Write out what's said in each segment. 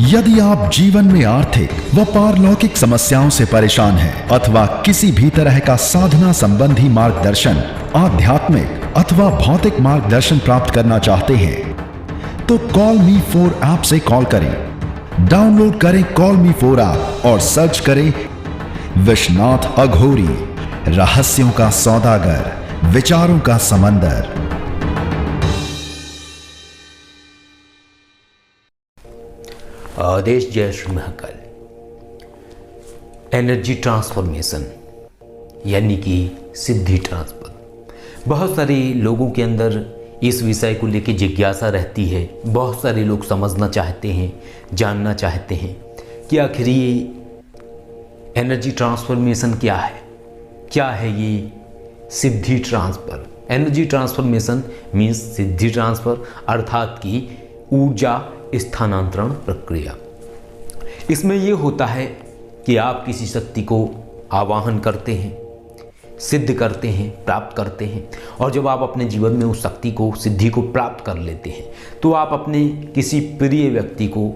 यदि आप जीवन में आर्थिक व पारलौकिक समस्याओं से परेशान हैं अथवा किसी भी तरह का साधना संबंधी मार्गदर्शन, आध्यात्मिक अथवा भौतिक मार्गदर्शन प्राप्त करना चाहते हैं तो कॉल मी 4 ऐप से कॉल करें। डाउनलोड करें कॉल मी 4 ऐप और सर्च करें विश्वनाथ अघोरी, रहस्यों का सौदागर, विचारों का समंदर। आदेश जय श्री महाकाल। एनर्जी ट्रांसफॉर्मेशन यानी कि सिद्धि ट्रांसफर, बहुत सारे लोगों के अंदर इस विषय को लेकर जिज्ञासा रहती है। बहुत सारे लोग समझना चाहते हैं, जानना चाहते हैं कि आखिर ये एनर्जी ट्रांसफॉर्मेशन क्या है, क्या है ये सिद्धि ट्रांसफर। एनर्जी ट्रांसफॉर्मेशन मीन्स सिद्धि ट्रांसफर अर्थात कि ऊर्जा स्थानांतरण प्रक्रिया। इसमें यह होता है कि आप किसी शक्ति को आवाहन करते हैं, सिद्ध करते हैं, प्राप्त करते हैं, और जब आप अपने जीवन में उस शक्ति को, सिद्धि को प्राप्त कर लेते हैं तो आप अपने किसी प्रिय व्यक्ति को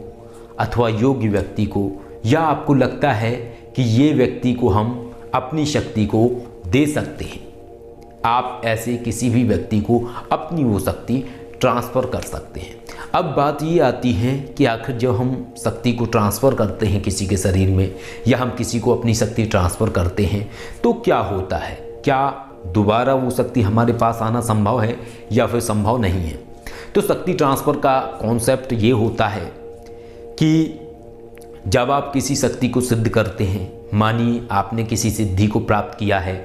अथवा योग्य व्यक्ति को, या आपको लगता है कि ये व्यक्ति को हम अपनी शक्ति को दे सकते हैं, आप ऐसे किसी भी व्यक्ति को अपनी वो शक्ति ट्रांसफ़र कर सकते हैं। अब बात ये आती है कि आखिर जब हम शक्ति को ट्रांसफ़र करते हैं किसी के शरीर में, या हम किसी को अपनी शक्ति ट्रांसफ़र करते हैं तो क्या होता है, क्या दोबारा वो शक्ति हमारे पास आना संभव है या फिर संभव नहीं है। तो शक्ति ट्रांसफ़र का कॉन्सेप्ट ये होता है कि जब आप किसी शक्ति को सिद्ध करते हैं, मानिए आपने किसी सिद्धि को प्राप्त किया है,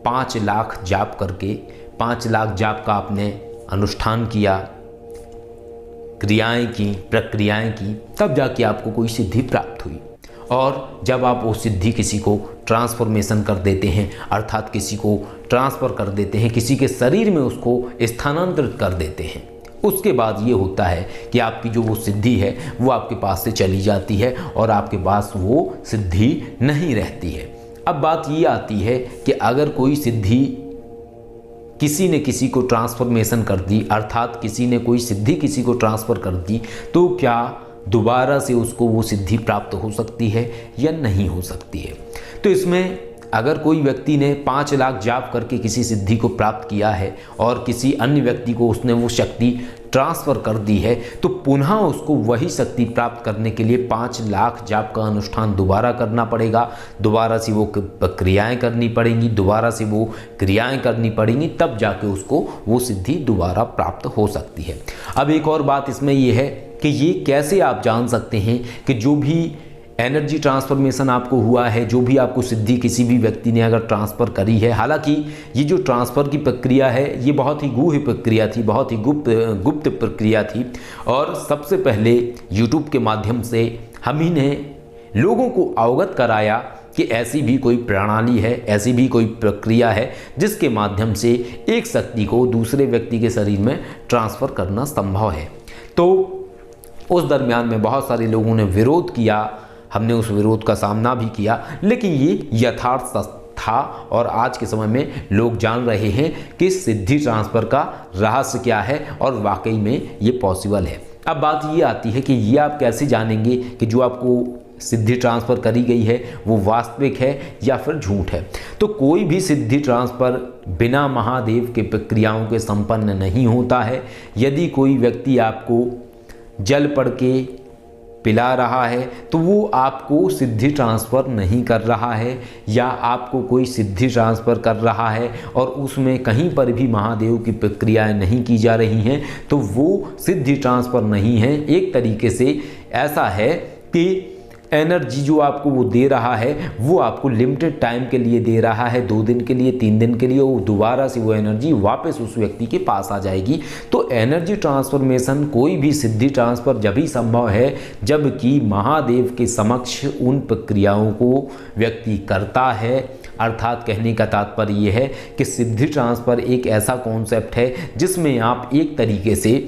5 लाख जाप करके, 5 लाख जाप का आपने अनुष्ठान किया, क्रियाएं की, प्रक्रियाएं की, तब जाके आपको कोई सिद्धि प्राप्त हुई। और जब आप वो सिद्धि किसी को ट्रांसफॉर्मेशन कर देते हैं, अर्थात किसी को ट्रांसफ़र कर देते हैं, किसी के शरीर में उसको स्थानांतरित कर देते हैं, उसके बाद ये होता है कि आपकी जो वो सिद्धि है वो आपके पास से चली जाती है और आपके पास वो सिद्धि नहीं रहती है। अब बात ये आती है कि अगर कोई सिद्धि किसी ने किसी को ट्रांसफॉर्मेशन कर दी, अर्थात किसी ने कोई सिद्धि किसी को ट्रांसफ़र कर दी, तो क्या दोबारा से उसको वो सिद्धि प्राप्त हो सकती है या नहीं हो सकती है। तो इसमें अगर कोई व्यक्ति ने 5 लाख जाप करके किसी सिद्धि को प्राप्त किया है और किसी अन्य व्यक्ति को उसने वो शक्ति ट्रांसफ़र कर दी है, तो पुनः उसको वही शक्ति प्राप्त करने के लिए 5 लाख जाप का अनुष्ठान दोबारा करना पड़ेगा, दोबारा से वो क्रियाएं करनी पड़ेंगी, दोबारा से वो क्रियाएं करनी पड़ेंगी, तब जाके उसको वो सिद्धि दोबारा प्राप्त हो सकती है। अब एक और बात इसमें ये है कि ये कैसे आप जान सकते हैं कि जो भी एनर्जी ट्रांसफॉर्मेशन आपको हुआ है, जो भी आपको सिद्धि किसी भी व्यक्ति ने अगर ट्रांसफ़र करी है, हालांकि ये जो ट्रांसफ़र की प्रक्रिया है ये बहुत ही गूढ़ प्रक्रिया थी, बहुत ही गुप्त प्रक्रिया थी, और सबसे पहले यूट्यूब के माध्यम से हम ही ने लोगों को अवगत कराया कि ऐसी भी कोई प्रणाली है, ऐसी भी कोई प्रक्रिया है जिसके माध्यम से एक शक्ति को दूसरे व्यक्ति के शरीर में ट्रांसफ़र करना संभव है। तो उस दरमियान में बहुत सारे लोगों ने विरोध किया, हमने उस विरोध का सामना भी किया, लेकिन ये यथार्थ था और आज के समय में लोग जान रहे हैं कि सिद्धि ट्रांसफ़र का रहस्य क्या है और वाकई में ये पॉसिबल है। अब बात ये आती है कि ये आप कैसे जानेंगे कि जो आपको सिद्धि ट्रांसफ़र करी गई है वो वास्तविक है या फिर झूठ है। तो कोई भी सिद्धि ट्रांसफ़र बिना महादेव के प्रक्रियाओं के संपन्न नहीं होता है। यदि कोई व्यक्ति आपको जल पढ़ के पिला रहा है तो वो आपको सिद्धि ट्रांसफ़र नहीं कर रहा है, या आपको कोई सिद्धि ट्रांसफ़र कर रहा है और उसमें कहीं पर भी महादेव की प्रक्रियाएं नहीं की जा रही हैं, तो वो सिद्धि ट्रांसफ़र नहीं है। एक तरीके से ऐसा है कि एनर्जी जो आपको वो दे रहा है वो आपको लिमिटेड टाइम के लिए दे रहा है, 2 दिन के लिए, 3 दिन के लिए, वो दोबारा से वो एनर्जी वापस उस व्यक्ति के पास आ जाएगी। तो एनर्जी ट्रांसफॉर्मेशन, कोई भी सिद्धि ट्रांसफ़र जब ही संभव है जबकि महादेव के समक्ष उन प्रक्रियाओं को व्यक्ति करता है। अर्थात कहने का तात्पर्य ये है कि सिद्धि ट्रांसफ़र एक ऐसा कॉन्सेप्ट है जिसमें आप एक तरीके से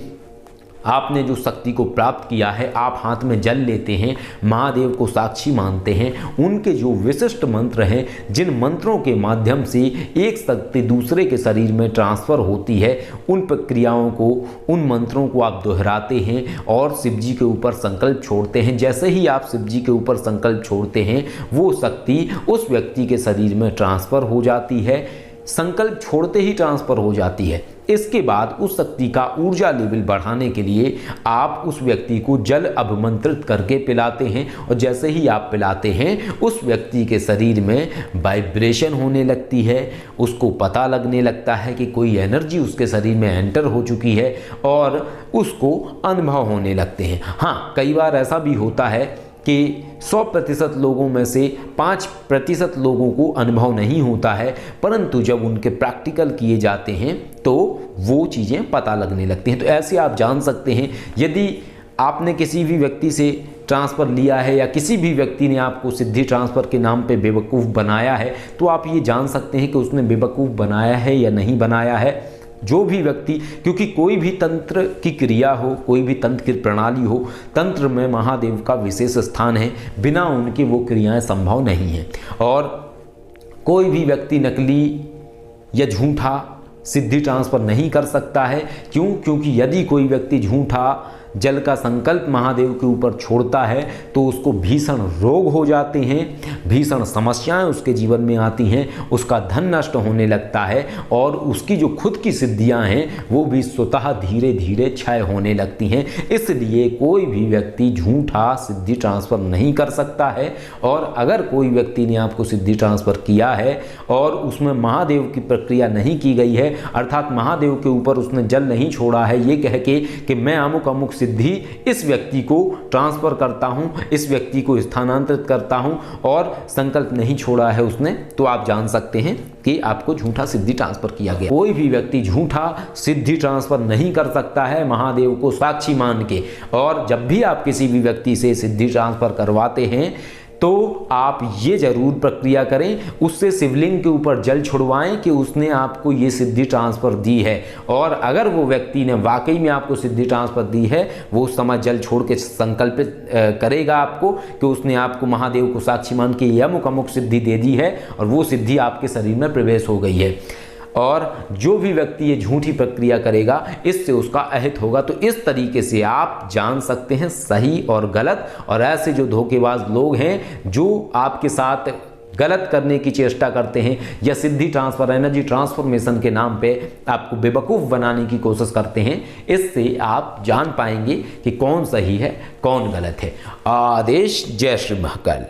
आपने जो शक्ति को प्राप्त किया है, आप हाथ में जल लेते हैं, महादेव को साक्षी मानते हैं, उनके जो विशिष्ट मंत्र हैं, जिन मंत्रों के माध्यम से एक शक्ति दूसरे के शरीर में ट्रांसफ़र होती है, उन प्रक्रियाओं को, उन मंत्रों को आप दोहराते हैं और शिव जी के ऊपर संकल्प छोड़ते हैं। जैसे ही आप शिव जी के ऊपर संकल्प छोड़ते हैं, वो शक्ति उस व्यक्ति के शरीर में ट्रांसफ़र हो जाती है, संकल्प छोड़ते ही ट्रांसफ़र हो जाती है। इसके बाद उस शक्ति का ऊर्जा लेवल बढ़ाने के लिए आप उस व्यक्ति को जल अभिमंत्रित करके पिलाते हैं, और जैसे ही आप पिलाते हैं, उस व्यक्ति के शरीर में वाइब्रेशन होने लगती है, उसको पता लगने लगता है कि कोई एनर्जी उसके शरीर में एंटर हो चुकी है और उसको अनुभव होने लगते हैं। हाँ, कई बार ऐसा भी होता है कि 100% लोगों में से 5% लोगों को अनुभव नहीं होता है, परंतु जब उनके प्रैक्टिकल किए जाते हैं तो वो चीज़ें पता लगने लगती हैं। तो ऐसे आप जान सकते हैं, यदि आपने किसी भी व्यक्ति से ट्रांसफ़र लिया है या किसी भी व्यक्ति ने आपको सिद्धि ट्रांसफ़र के नाम पे बेवकूफ़ बनाया है, तो आप ये जान सकते हैं कि उसने बेवकूफ़ बनाया है या नहीं बनाया है। जो भी व्यक्ति, क्योंकि कोई भी तंत्र की क्रिया हो, कोई भी तंत्र की प्रणाली हो, तंत्र में महादेव का विशेष स्थान है, बिना उनके वो क्रियाएं संभव नहीं हैं। और कोई भी व्यक्ति नकली या झूठा सिद्धि ट्रांसफ़र नहीं कर सकता है। क्यों? क्योंकि यदि कोई व्यक्ति झूठा जल का संकल्प महादेव के ऊपर छोड़ता है तो उसको भीषण रोग हो जाते हैं, भीषण समस्याएं उसके जीवन में आती हैं, उसका धन नष्ट होने लगता है और उसकी जो खुद की सिद्धियां हैं वो भी स्वतः धीरे धीरे क्षय होने लगती हैं। इसलिए कोई भी व्यक्ति झूठा सिद्धि ट्रांसफ़र नहीं कर सकता है। और अगर कोई व्यक्ति ने आपको सिद्धि ट्रांसफ़र किया है और उसमें महादेव की प्रक्रिया नहीं की गई है, अर्थात महादेव के ऊपर उसने जल नहीं छोड़ा है ये कह के कि मैं अमुक अमुक सिद्धि इस व्यक्ति को ट्रांसफर करता हूं, इस व्यक्ति को स्थानांतरित करता हूं, और संकल्प नहीं छोड़ा है उसने, तो आप जान सकते हैं कि आपको झूठा सिद्धि ट्रांसफर किया गया। कोई भी व्यक्ति झूठा सिद्धि ट्रांसफर नहीं कर सकता है महादेव को साक्षी मान के। और जब भी आप किसी भी व्यक्ति से सिद्धि ट्रांसफर करवाते हैं तो आप ये जरूर प्रक्रिया करें, उससे शिवलिंग के ऊपर जल छुड़वाएं कि उसने आपको ये सिद्धि ट्रांसफ़र दी है। और अगर वो व्यक्ति ने वाकई में आपको सिद्धि ट्रांसफ़र दी है, वो उस समय जल छोड़ के संकल्पित करेगा आपको कि उसने आपको महादेव को साक्षी मान के अमुक अमुक सिद्धि दे दी है और वो सिद्धि आपके शरीर में प्रवेश हो गई है। और जो भी व्यक्ति ये झूठी प्रक्रिया करेगा, इससे उसका अहित होगा। तो इस तरीके से आप जान सकते हैं सही और गलत। और ऐसे जो धोखेबाज लोग हैं जो आपके साथ गलत करने की चेष्टा करते हैं या सिद्धि ट्रांसफर, एनर्जी ट्रांसफॉर्मेशन के नाम पे आपको बेवकूफ़ बनाने की कोशिश करते हैं, इससे आप जान पाएंगे कि कौन सही है कौन गलत है। आदेश। जय श्री महाकाल।